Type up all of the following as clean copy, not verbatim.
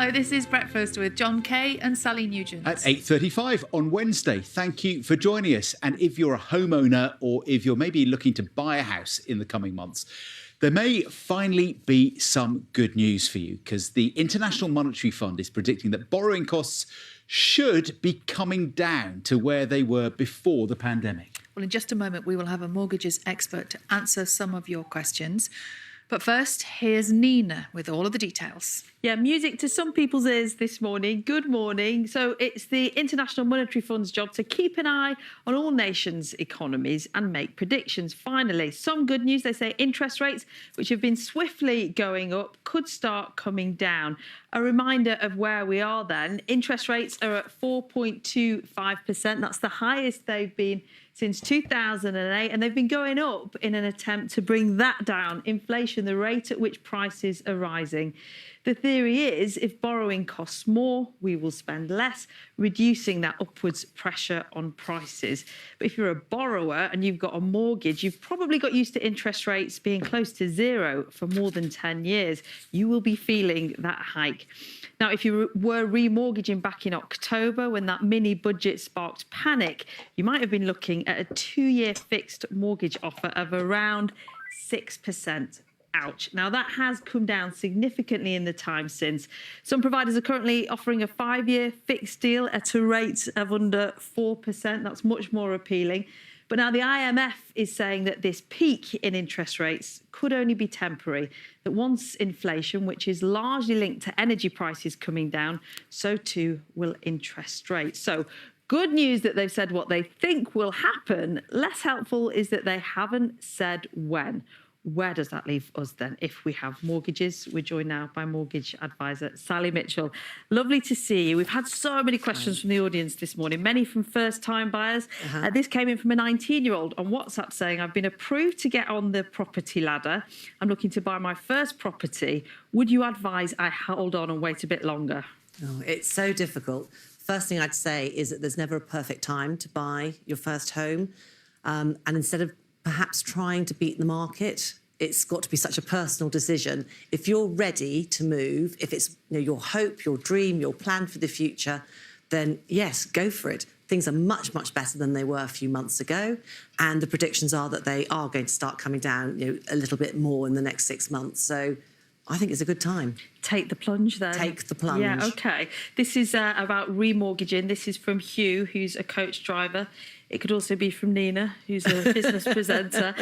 Hello, this is Breakfast with John Kay and Sally Nugent. At 8:35 on Wednesday. Thank you for joining us. And if you're a homeowner or if you're maybe looking to buy a house in the coming months, there may finally be some good news for you, because the International Monetary Fund is predicting that borrowing costs should be coming down to where they were before the pandemic. Well, in just a moment, we will have a mortgages expert to answer some of your questions. But first, here's Nina with all of the details. Yeah, music to some people's ears this morning. Good morning. So it's the International Monetary Fund's job to keep an eye on all nations' economies and make predictions. Finally, some good news. They say interest rates, which have been swiftly going up, could start coming down. A reminder of where we are then. Interest rates are at 4.25%. That's the highest they've been since 2008, and they've been going up in an attempt to bring that down. Inflation, the rate at which prices are rising. The theory is if borrowing costs more, we will spend less, reducing that upwards pressure on prices. But if you're a borrower and you've got a mortgage, you've probably got used to interest rates being close to zero for more than 10 years. You will be feeling that hike. Now, if you were remortgaging back in October when that mini budget sparked panic, you might have been looking at a 2-year fixed mortgage offer of around 6%. Ouch. Now, that has come down significantly in the time since. Some providers are currently offering a 5-year fixed deal at a rate of under 4%. That's much more appealing. But now the IMF is saying that this peak in interest rates could only be temporary, that once inflation, which is largely linked to energy prices coming down, so too will interest rates. So good news that they've said what they think will happen. Less helpful is that they haven't said when. Where does that leave us then if we have mortgages? We're joined now by mortgage advisor Sally Mitchell. Lovely to see you. We've had so many questions from the audience this morning, many from first-time buyers. This came in from a 19-year-old on WhatsApp saying, I've been approved to get on the property ladder. I'm looking to buy my first property. Would you advise I hold on and wait a bit longer? Oh, it's so difficult. First thing I'd say is that there's never a perfect time to buy your first home. And instead of perhaps trying to beat the market, it's got to be such a personal decision. If you're ready to move, if it's your hope, your dream, your plan for the future, then yes, go for it. Things are much, much better than they were a few months ago. And the predictions are that they are going to start coming down a little bit more in the next 6 months. So I think it's a good time. Take the plunge then. Take the plunge. Yeah, OK. This is about remortgaging. This is from Hugh, who's a coach driver. It could also be from Nina, who's a business presenter,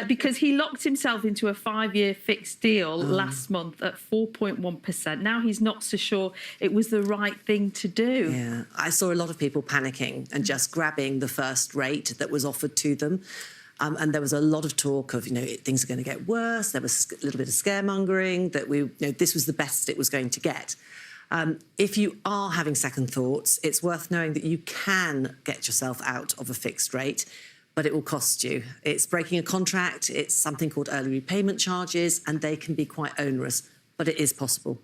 because he locked himself into a 5-year fixed deal last month at 4.1%. Now he's not so sure it was the right thing to do. Yeah, I saw a lot of people panicking and just grabbing the first rate that was offered to them. And there was a lot of talk of, things are going to get worse. There was a little bit of scaremongering that this was the best it was going to get. If you are having second thoughts, it's worth knowing that you can get yourself out of a fixed rate, but it will cost you. It's breaking a contract. It's something called early repayment charges, and they can be quite onerous, but it is possible.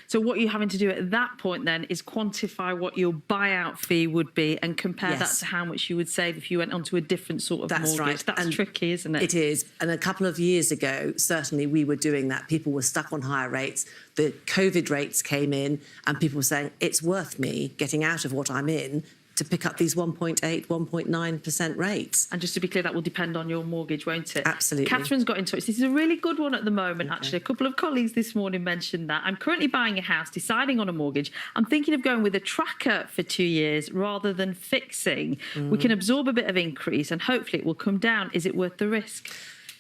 So what you're having to do at that point then is quantify what your buyout fee would be and compare that to how much you would save if you went onto a different sort of mortgage. Right. That's tricky, isn't it? It is. And a couple of years ago, certainly we were doing that. People were stuck on higher rates. The COVID rates came in and people were saying, it's worth me getting out of what I'm in to pick up these 1.8, 1.9% rates. And just to be clear, that will depend on your mortgage, won't it? Absolutely. Catherine's got in touch. This is a really good one at the moment, actually. A couple of colleagues this morning mentioned that. I'm currently buying a house, deciding on a mortgage. I'm thinking of going with a tracker for 2 years rather than fixing. We can absorb a bit of increase and hopefully it will come down. Is it worth the risk?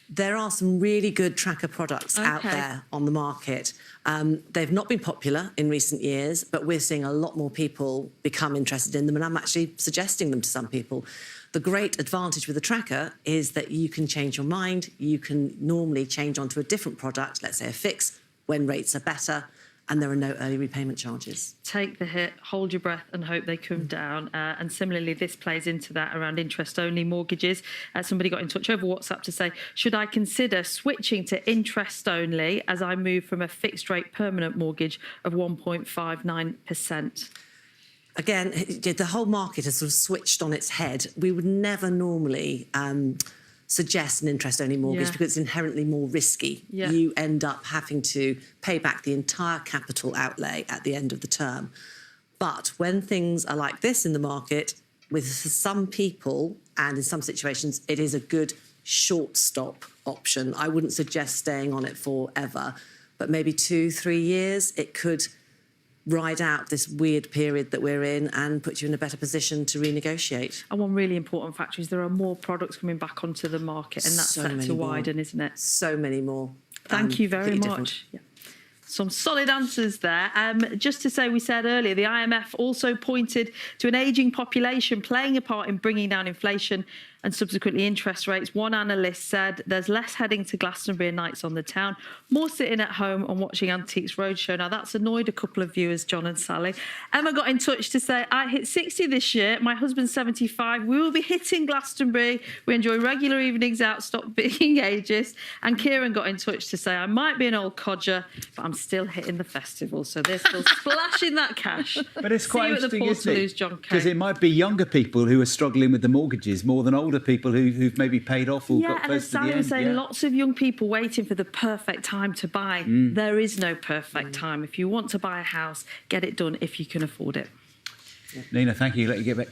There are some really good tracker products out there on the market. They've not been popular in recent years, but we're seeing a lot more people become interested in them, and I'm actually suggesting them to some people. The great advantage with a tracker is that you can change your mind. You can normally change onto a different product, let's say a fix, when rates are better, and there are no early repayment charges. Take the hit, hold your breath and hope they come down. And similarly, this plays into that around interest-only mortgages. Somebody got in touch over WhatsApp to say, should I consider switching to interest-only as I move from a fixed-rate permanent mortgage of 1.59%? Again, the whole market has sort of switched on its head. We would never normally suggest an interest-only mortgage Yeah. because it's inherently more risky. Yeah. You end up having to pay back the entire capital outlay at the end of the term. But when things are like this in the market, with some people and in some situations, it is a good short stop option. I wouldn't suggest staying on it forever, but maybe 2-3 years, it could ride out this weird period that we're in and put you in a better position to renegotiate. And one really important factor is there are more products coming back onto the market, and that's So set many to more. widen, isn't it? So many more. Thank you very completely much. different. Yeah. Some solid answers there. Just to say, we said earlier, the IMF also pointed to an ageing population playing a part in bringing down inflation and subsequently interest rates. One analyst said there's less heading to Glastonbury and nights on the town, more sitting at home and watching Antiques Roadshow. Now, that's annoyed a couple of viewers, John and Sally. Emma got in touch to say, I hit 60 this year. My husband's 75. We will be hitting Glastonbury. We enjoy regular evenings out. Stop being ageist. And Kieran got in touch to say, I might be an old codger, but I'm still hitting the festival. So they're still splashing that cash. But it's quite interesting, isn't it? John Kay. Because it might be younger people who are struggling with the mortgages more than older people who've maybe paid off or Yeah, got and as close to the Sally end. was saying, Yeah. lots of young people waiting for the perfect time to buy. There is no perfect time. If you want to buy a house, get it done if you can afford it. Nina, thank you. Let you get back.